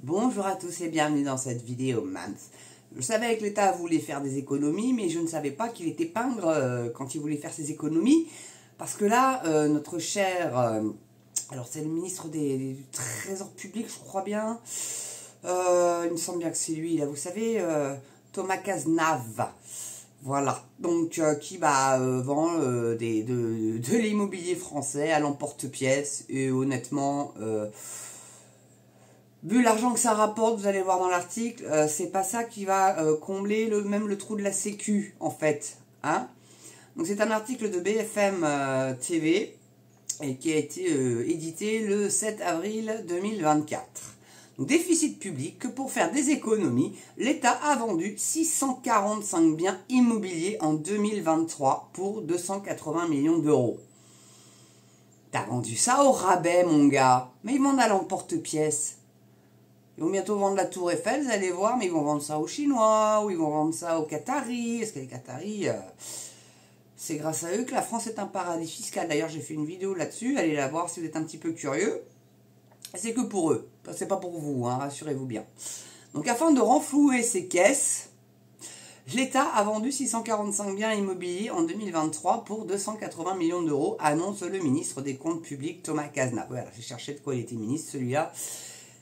Bonjour à tous et bienvenue dans cette vidéo Mams. Je savais que l'État voulait faire des économies, mais je ne savais pas qu'il était pingre quand il voulait faire ses économies. Parce que là, notre cher... alors c'est le ministre du Trésor public, je crois bien. Il me semble bien que c'est lui, là, vous savez, Thomas Cazenave. Voilà, donc qui vend de l'immobilier français à l'emporte-pièce. Et honnêtement... vu l'argent que ça rapporte, vous allez voir dans l'article, c'est pas ça qui va combler même le trou de la sécu, en fait. Hein, donc c'est un article de BFM TV et qui a été édité le 7 avril 2024. Donc, déficit public que pour faire des économies, l'État a vendu 645 biens immobiliers en 2023 pour 280 millions d'euros. T'as vendu ça au rabais, mon gars. Mais ils vendent à l'emporte-pièce. Ils vont bientôt vendre la Tour Eiffel, vous allez voir, mais ils vont vendre ça aux Chinois, ou ils vont vendre ça aux Qataris. Parce que les Qataris, c'est grâce à eux que la France est un paradis fiscal. D'ailleurs, j'ai fait une vidéo là-dessus, allez la voir si vous êtes un petit peu curieux. C'est que pour eux, c'est pas pour vous, hein, rassurez-vous bien. Donc afin de renflouer ces caisses, l'État a vendu 645 biens immobiliers en 2023 pour 280 millions d'euros, annonce le ministre des Comptes publics Thomas Cazenave. Voilà, j'ai cherché de quoi il était ministre, celui-là.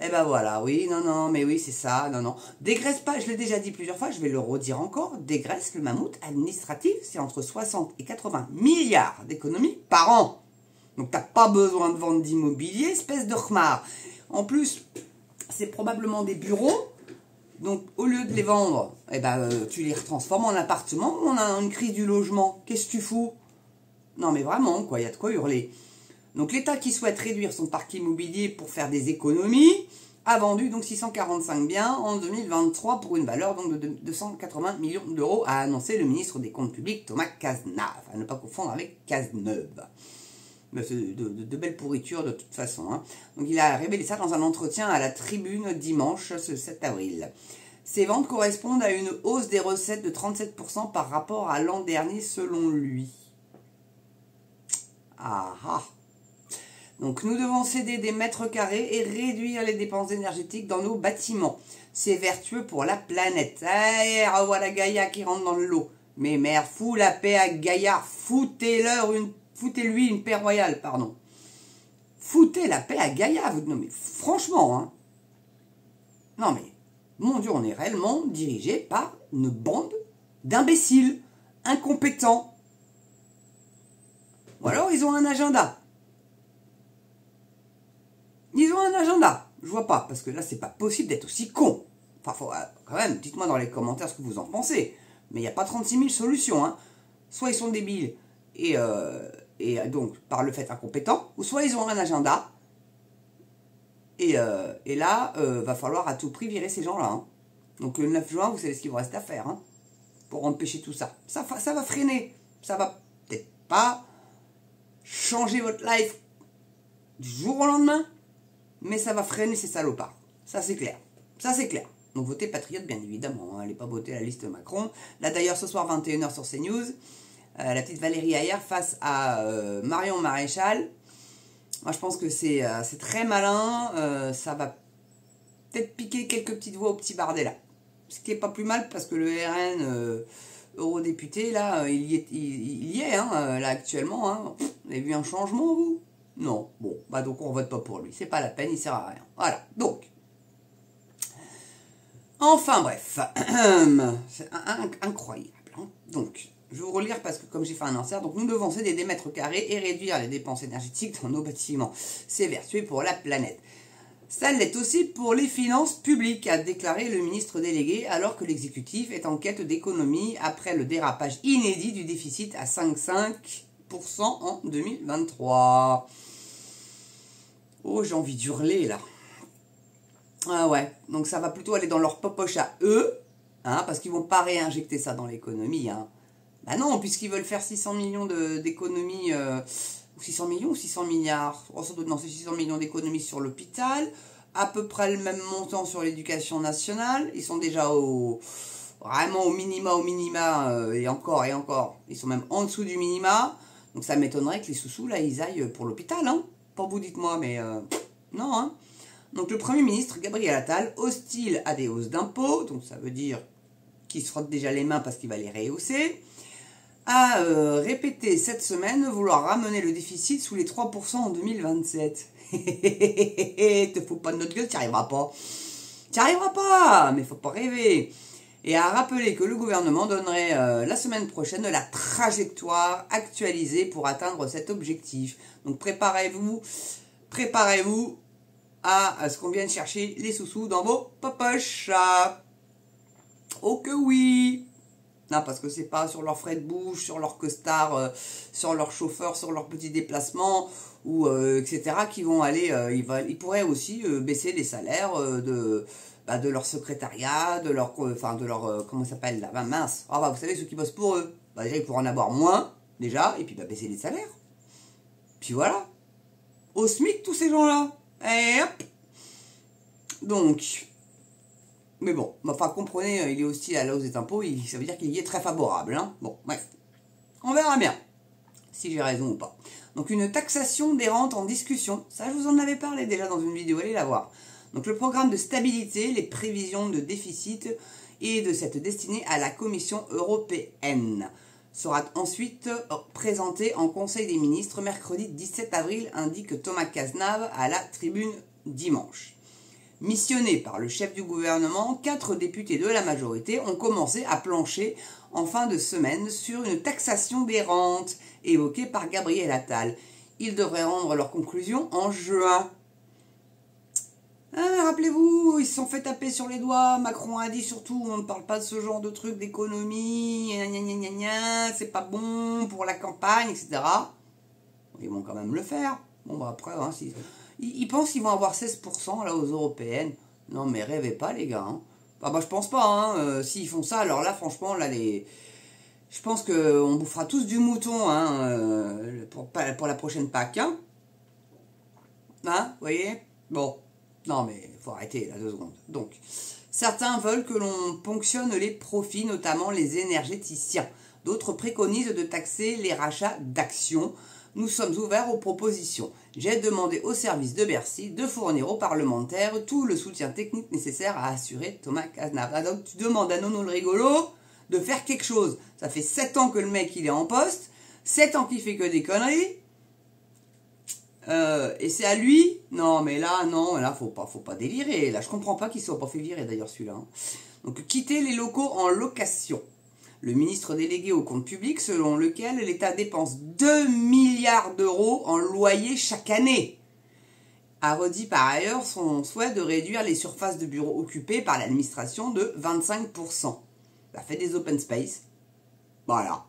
Eh ben voilà, oui, non, mais oui, c'est ça, non. Dégraisse pas, je l'ai déjà dit plusieurs fois, je vais le redire encore, dégraisse le mammouth administratif, c'est entre 60 et 80 milliards d'économies par an. Donc t'as pas besoin de vendre d'immobilier, espèce de khmar. En plus, c'est probablement des bureaux, donc au lieu de les vendre, eh ben, tu les retransformes en appartements, on a une crise du logement, qu'est-ce que tu fous? Non mais vraiment, quoi, il y a de quoi hurler. Donc l'État qui souhaite réduire son parc immobilier pour faire des économies a vendu donc 645 biens en 2023 pour une valeur donc de 280 millions d'euros, a annoncé le ministre des Comptes publics Thomas Cazenave, à ne pas confondre avec Cazeneuve. C'est de belles pourritures de toute façon. Hein. Donc il a révélé ça dans un entretien à la Tribune dimanche, ce 7 avril. Ces ventes correspondent à une hausse des recettes de 37% par rapport à l'an dernier selon lui. Ah ah. Donc nous devons céder des mètres carrés et réduire les dépenses énergétiques dans nos bâtiments. C'est vertueux pour la planète. Allez, revoilà Gaïa qui rentre dans le lot. Mais merde, fous la paix à Gaïa. Foutez-lui une paix royale, pardon. Foutez la paix à Gaïa. Non mais franchement, hein. Non mais, mon Dieu, on est réellement dirigé par une bande d'imbéciles, incompétents. Ou alors ils ont un agenda. Ils ont un agenda. Je vois pas, parce que là, c'est pas possible d'être aussi con. Enfin, faut, quand même, dites-moi dans les commentaires ce que vous en pensez. Mais il n'y a pas 36 000 solutions. Hein. Soit ils sont débiles et donc, par le fait incompétents, ou soit ils ont un agenda. Et là, va falloir à tout prix virer ces gens-là. Hein. Donc, le 9 juin, vous savez ce qu'il vous reste à faire. Hein, pour empêcher tout ça. Ça va freiner. Ça va peut-être pas changer votre life du jour au lendemain. Mais ça va freiner ces salopards. Ça, c'est clair. Ça, c'est clair. Donc, votez patriote, bien évidemment. Hein. Allez pas voter la liste Macron. Là, d'ailleurs, ce soir, 21 h sur CNews, la petite Valérie Ayer face à Marion Maréchal. Moi, je pense que c'est très malin. Ça va peut-être piquer quelques petites voix au petit Bardella. Ce qui est pas plus mal, parce que le RN eurodéputé, là, il y est, hein, là, actuellement. Hein. Vous avez vu un changement, vous ? Non, bon, bah donc on vote pas pour lui, c'est pas la peine, il sert à rien. Voilà, donc. Enfin bref, c'est incroyable. Hein. Donc, je vais vous relire parce que comme j'ai fait un insert, donc nous devons céder des mètres carrés et réduire les dépenses énergétiques dans nos bâtiments. C'est vertueux pour la planète. Ça l'est aussi pour les finances publiques, a déclaré le ministre délégué, alors que l'exécutif est en quête d'économie après le dérapage inédit du déficit à 5,5% en 2023. Oh, j'ai envie d'hurler, là. Ah ouais, donc ça va plutôt aller dans leur poche à eux, hein, parce qu'ils vont pas réinjecter ça dans l'économie. Hein. Bah non, puisqu'ils veulent faire 600 millions d'économies, 600 millions ou 600 milliards. Oh, non, c'est 600 millions d'économies sur l'hôpital, à peu près le même montant sur l'éducation nationale. Ils sont déjà vraiment au minima, et encore. Ils sont même en dessous du minima. Donc ça m'étonnerait que les sous-sous, là, ils aillent pour l'hôpital, hein. Pas vous, dites-moi, mais non, hein. Donc le Premier ministre, Gabriel Attal, hostile à des hausses d'impôts, donc ça veut dire qu'il se frotte déjà les mains parce qu'il va les rehausser, a répété cette semaine vouloir ramener le déficit sous les 3% en 2027. Te fous pas de notre gueule, t'y arriveras pas. T'y arriveras pas, mais faut pas rêver. Et a rappelé que le gouvernement donnerait la semaine prochaine la trajectoire actualisée pour atteindre cet objectif. Donc préparez-vous à ce qu'on vienne chercher les sous-sous dans vos poches. Oh que oui. Non, parce que c'est pas sur leurs frais de bouche, sur leur costard, sur leur chauffeur, sur leurs petits déplacements, ou etc. qui vont aller. Ils pourraient aussi baisser les salaires de leur secrétariat, de leur comment ça s'appelle là, mince. Ah bah vous savez ceux qui bossent pour eux. Bah, déjà ils pourraient en avoir moins déjà et puis baisser les salaires. Puis voilà. Au SMIC tous ces gens-là. Et hop. Donc. Mais bon, enfin comprenez, il est hostile à la hausse des impôts, ça veut dire qu'il y est très favorable. Hein. Bon, bref. On verra bien si j'ai raison ou pas. Donc une taxation des rentes en discussion. Ça, je vous en avais parlé déjà dans une vidéo, allez la voir. Donc le programme de stabilité, les prévisions de déficit et de cette destinée à la Commission européenne sera ensuite présenté en Conseil des ministres mercredi 17 avril, indique Thomas Cazenave à la Tribune dimanche. Missionnés par le chef du gouvernement, 4 députés de la majorité ont commencé à plancher en fin de semaine sur une taxation des rentes évoquée par Gabriel Attal. Ils devraient rendre leurs conclusions en juin. Rappelez-vous, ils se sont fait taper sur les doigts. Macron a dit surtout, on ne parle pas de ce genre de truc d'économie, c'est pas bon pour la campagne, etc. Ils vont quand même le faire. Bon, bah après, hein, si... Ils pensent qu'ils vont avoir 16% là aux européennes. Non mais rêvez pas les gars. Hein. Bah, je pense pas. Hein. S'ils font ça, alors là franchement, là je pense qu'on bouffera tous du mouton hein, pour la prochaine Pâques. Hein, vous voyez. Bon. Non mais faut arrêter là 2 secondes. Donc, certains veulent que l'on ponctionne les profits, notamment les énergéticiens. D'autres préconisent de taxer les rachats d'actions. Nous sommes ouverts aux propositions. J'ai demandé au service de Bercy de fournir aux parlementaires tout le soutien technique nécessaire à assurer Thomas Cazenave. Donc tu demandes à Nono le rigolo de faire quelque chose. Ça fait 7 ans que le mec il est en poste, 7 ans qu'il fait que des conneries. Et c'est à lui. Non mais là, faut pas délirer. Là je comprends pas qu'il soit pas fait virer d'ailleurs celui-là. Hein. Donc quitter les locaux en location. Le ministre délégué au compte public, selon lequel l'État dépense 2 milliards d'euros en loyer chaque année, a redit par ailleurs son souhait de réduire les surfaces de bureaux occupées par l'administration de 25%. Ça fait des open space. Voilà.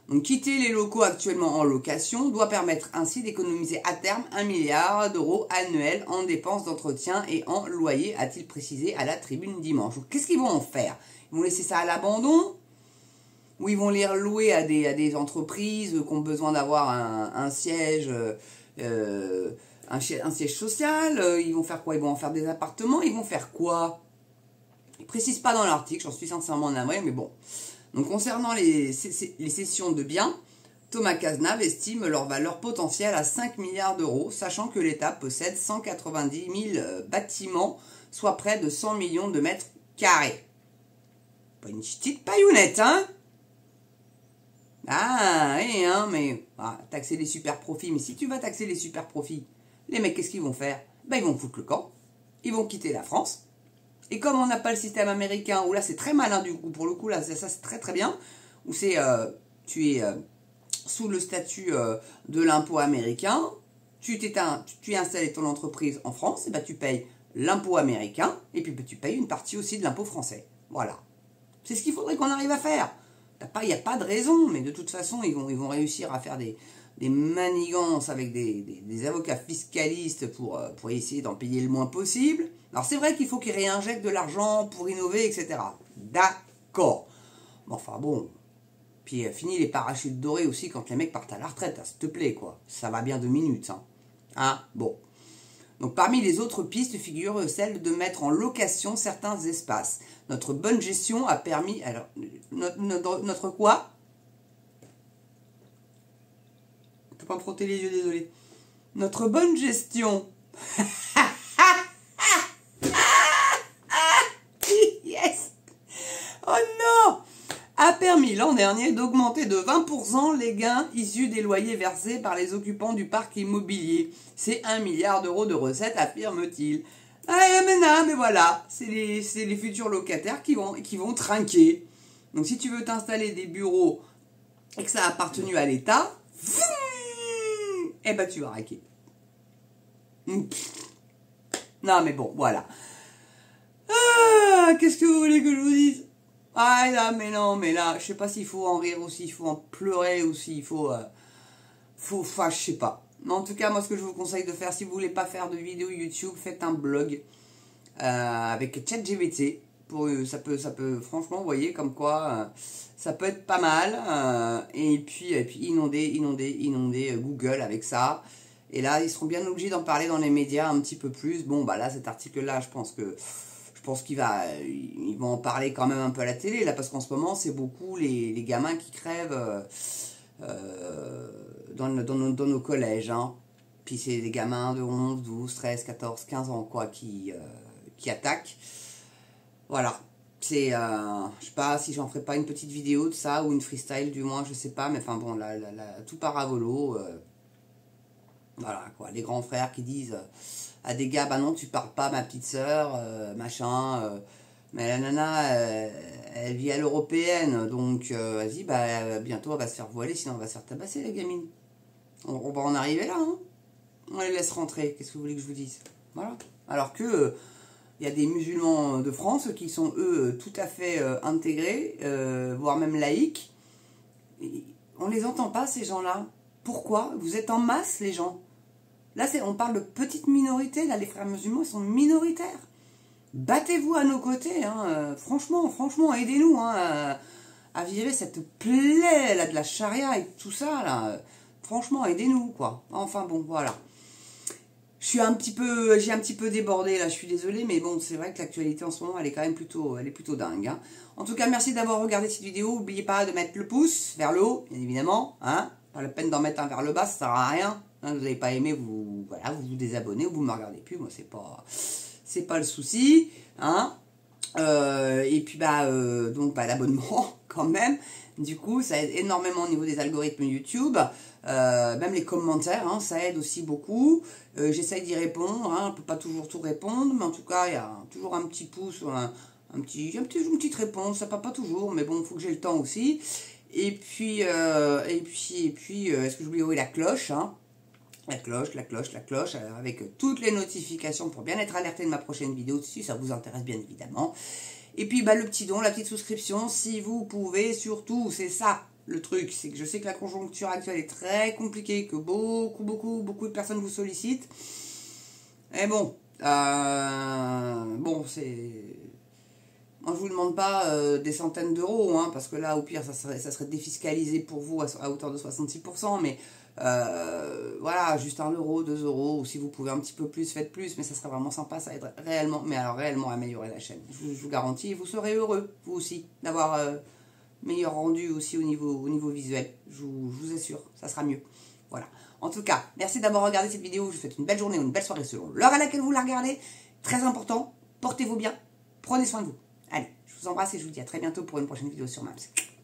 Donc quitter les locaux actuellement en location doit permettre ainsi d'économiser à terme 1 milliard d'euros annuels en dépenses d'entretien et en loyer, a-t-il précisé à la Tribune dimanche. Qu'est-ce qu'ils vont en faire? Ils vont laisser ça à l'abandon? Ou ils vont les louer à des entreprises qui ont besoin d'avoir un siège, un siège social. Ils vont faire quoi? Ils vont en faire des appartements. Ils vont faire quoi? Ils ne précisent pas dans l'article, j'en suis sincèrement navré, mais bon. Donc concernant les cessions de biens, Thomas Cazenave estime leur valeur potentielle à 5 milliards d'euros, sachant que l'État possède 190 000 bâtiments, soit près de 100 millions de mètres carrés. Pas une petite paillounette, hein? Ah, oui, hein, mais taxer les super profits. Mais si tu vas taxer les super profits, les mecs, qu'est-ce qu'ils vont faire? Ben, ils vont foutre le camp. Ils vont quitter la France. Et comme on n'a pas le système américain, où là, c'est très malin du coup, pour le coup, là, ça, c'est très très bien, où c'est, tu es sous le statut de l'impôt américain, tu es installé ton entreprise en France, et ben, tu payes l'impôt américain, et puis tu payes une partie aussi de l'impôt français. Voilà. C'est ce qu'il faudrait qu'on arrive à faire. Il n'y a pas de raison, mais de toute façon, ils vont réussir à faire des manigances avec des avocats fiscalistes pour essayer d'en payer le moins possible. Alors c'est vrai qu'il faut qu'ils réinjectent de l'argent pour innover, etc. D'accord. Mais enfin bon. Puis fini les parachutes dorés aussi quand les mecs partent à la retraite, s'il te plaît, quoi. Ça va bien 2 minutes, hein. Bon. Donc parmi les autres pistes figure celle de mettre en location certains espaces. Notre bonne gestion a permis... Alors, notre quoi? Je ne peux pas me frotter les yeux, désolé. Notre bonne gestion permis l'an dernier d'augmenter de 20% les gains issus des loyers versés par les occupants du parc immobilier. C'est 1 milliard d'euros de recettes, affirme-t-il. Ah, mais non, mais voilà, c'est les futurs locataires qui vont trinquer. Donc si tu veux t'installer des bureaux et que ça a appartenu à l'État, eh ben tu vas raquer. Non mais bon, voilà. Ah, qu'est-ce que vous voulez que je vous dise? Ah là, mais là, je sais pas s'il faut en rire ou s'il faut en pleurer ou s'il faut... enfin, je sais pas. Mais en tout cas, moi, ce que je vous conseille de faire, si vous voulez pas faire de vidéo YouTube, faites un blog avec ChatGPT. Ça peut, franchement, vous voyez, comme quoi, ça peut être pas mal. Et puis inonder Google avec ça. Et là, ils seront bien obligés d'en parler dans les médias un petit peu plus. Bon, bah là, cet article-là, je pense qu'ils vont en parler quand même un peu à la télé, là, parce qu'en ce moment, c'est beaucoup les gamins qui crèvent dans nos collèges. Hein. Puis c'est des gamins de 11, 12, 13, 14, 15 ans, quoi, qui attaquent. Voilà. C'est, je sais pas si j'en ferai pas une petite vidéo de ça, ou une freestyle du moins, je sais pas, mais enfin bon, là, tout part à volo. Voilà, quoi, les grands frères qui disent à des gars, bah non, tu parles pas, ma petite sœur, machin, mais la nana, elle vit à l'européenne, donc vas-y, bah bientôt elle va se faire voiler, sinon on va se faire tabasser, la gamine. On va en arriver là, hein. On les laisse rentrer, qu'est-ce que vous voulez que je vous dise? Voilà. Alors que il y a des musulmans de France qui sont, eux, tout à fait intégrés, voire même laïcs. Et on les entend pas, ces gens-là. Pourquoi? Vous êtes en masse, les gens. Là, on parle de petite minorité. Là, les frères musulmans, ils sont minoritaires. Battez-vous à nos côtés. Hein. Franchement, aidez-nous hein, à virer cette plaie là, de la charia et tout ça. Là. Franchement, aidez-nous, quoi. Enfin, bon, voilà. J'ai un petit peu débordé, là, je suis désolée, mais bon, c'est vrai que l'actualité en ce moment, elle est quand même plutôt dingue. Hein. En tout cas, merci d'avoir regardé cette vidéo. N'oubliez pas de mettre le pouce vers le haut, bien évidemment. Hein. Pas la peine d'en mettre un vers le bas, ça sert à rien. Hein, vous n'avez pas aimé, vous vous désabonnez ou vous ne me regardez plus. Moi, c'est pas le souci. Hein. Et puis, donc, l'abonnement, quand même. Du coup, ça aide énormément au niveau des algorithmes YouTube. Même les commentaires, hein, ça aide aussi beaucoup. J'essaye d'y répondre. Hein, on ne peut pas toujours tout répondre, mais en tout cas, il y a toujours un petit pouce, une petite réponse. Ça ne pas toujours, mais bon, il faut que j'ai le temps aussi. Et puis, est-ce que j'oublie? Oui, la cloche, hein. La cloche, avec toutes les notifications pour bien être alerté de ma prochaine vidéo, si ça vous intéresse bien évidemment. Et puis le petit don, la petite souscription, si vous pouvez, surtout, c'est ça le truc, c'est que je sais que la conjoncture actuelle est très compliquée, que beaucoup de personnes vous sollicitent. Et bon, c'est... Moi, je vous demande pas des centaines d'euros, hein, parce que là, au pire, ça serait défiscalisé pour vous à hauteur de 66%, mais voilà, juste 1 euro, 2 euros, ou si vous pouvez un petit peu plus, faites plus, mais ça serait vraiment sympa, ça aiderait réellement améliorer la chaîne. Je vous garantis, et vous serez heureux, vous aussi, d'avoir meilleur rendu aussi au niveau visuel. Je vous assure, ça sera mieux. Voilà. En tout cas, merci d'avoir regardé cette vidéo, je vous souhaite une belle journée ou une belle soirée selon l'heure à laquelle vous la regardez. Très important, portez-vous bien, prenez soin de vous. Allez, je vous embrasse et je vous dis à très bientôt pour une prochaine vidéo sur Maps.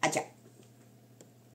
Adieu.